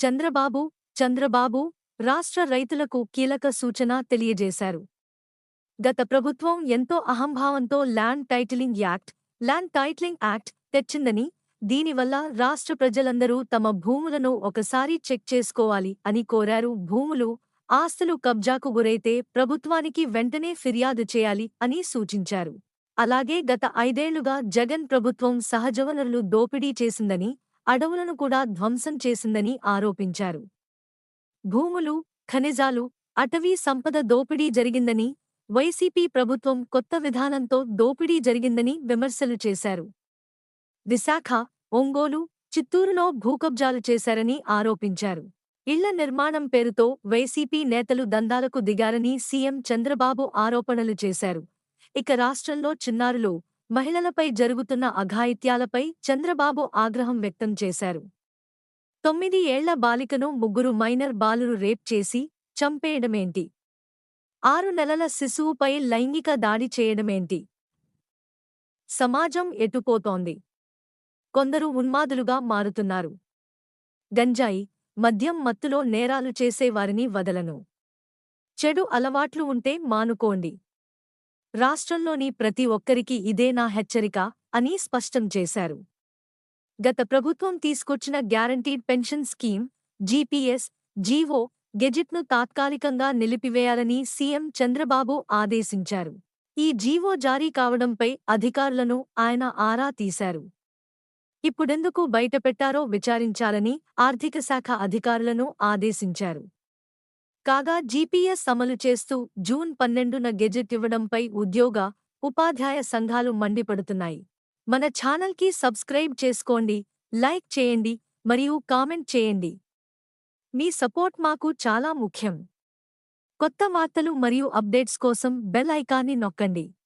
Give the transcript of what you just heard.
చంద్రబాబు రాష్ట్ర రైతులకు కీలక సూచన తెలియజేశారు. గత ప్రభుత్వం ఎంతో అహంభావంతో ల్యాండ్ టైటిలింగ్ యాక్ట్ తెచ్చిందని, దీనివల్ల రాష్ట్ర ప్రజలందరూ తమ భూములను ఒకసారి చెక్ చేసుకోవాలి అని కోరారు. భూములు, ఆస్తులు కబ్జాకు గురైతే ప్రభుత్వానికి వెంటనే ఫిర్యాదు చేయాలి అని సూచించారు. అలాగే గత 5 ఏళ్లుగా జగన్ ప్రభుత్వం సహజవనరులు దోపిడీ చేసిందని, అడవులను కూడా ధ్వంసం చేసిందని ఆరోపించారు. భూములు, ఖనిజాలు, అటవీ సంపద దోపిడీ జరిగిందని, వైసీపీ ప్రభుత్వం కొత్త విధానంతో దోపిడీ జరిగిందని విమర్శలు చేశారు. విశాఖ, ఒంగోలు, చిత్తూరులో భూకబ్జాలు చేశారని ఆరోపించారు. ఇళ్ల నిర్మాణం పేరుతో వైసీపీ నేతలు దందాలకు దిగారని సీఎం చంద్రబాబు ఆరోపణలు చేశారు. ఇక రాష్ట్రంలో చిన్నారులు, మహిళలపై జరుగుతున్న అఘాయిత్యాలపై చంద్రబాబు ఆగ్రహం వ్యక్తం చేశారు. 9 ఏళ్ల బాలికను 3 మైనర్ బాలురు రేప్ చేసి చంపేయడమేంటి? 6 నెలల శిశువుపై లైంగిక దాడి చేయడమేంటి? సమాజం ఎటుపోతోంది? కొందరు ఉన్మాదులుగా మారుతున్నారు. గంజాయి, మద్యం మత్తులో నేరాలు చేసేవారిని వదలను. చెడు అలవాట్లు ఉంటే మానుకోండి. రాష్ట్రంలోని ప్రతి ఒక్కరికి ఇదే నా హెచ్చరిక అని స్పష్టం చేశారు. గత ప్రభుత్వం తీసుకొచ్చిన guaranteed pension scheme, GPS, GO, గెజిట్ను తాత్కాలికంగా నిలిపివేయాలని సీఎం చంద్రబాబు ఆదేశించారు. ఈ జీవో జారీ కావడంపై అధికారులను ఆయన ఆరా తీశారు. ఇప్పుడెందుకు బయటపెట్టారో విచారించాలని ఆర్థిక శాఖ అధికారులను ఆదేశించారు. కాగా జీపీఎస్ అమలు చేస్తూ జూన్ 12న గెజిట్ ఇవ్వడంపై ఉద్యోగ, ఉపాధ్యాయ సంఘాలు మండిపడుతున్నాయి. మన ఛానల్కి సబ్స్క్రైబ్ చేసుకోండి, లైక్ చేయండి మరియు కామెంట్ చేయండి. మీ సపోర్ట్ మాకు చాలా ముఖ్యం. కొత్త వార్తలు మరియు అప్డేట్స్ కోసం బెల్ ఐకాన్ని నొక్కండి.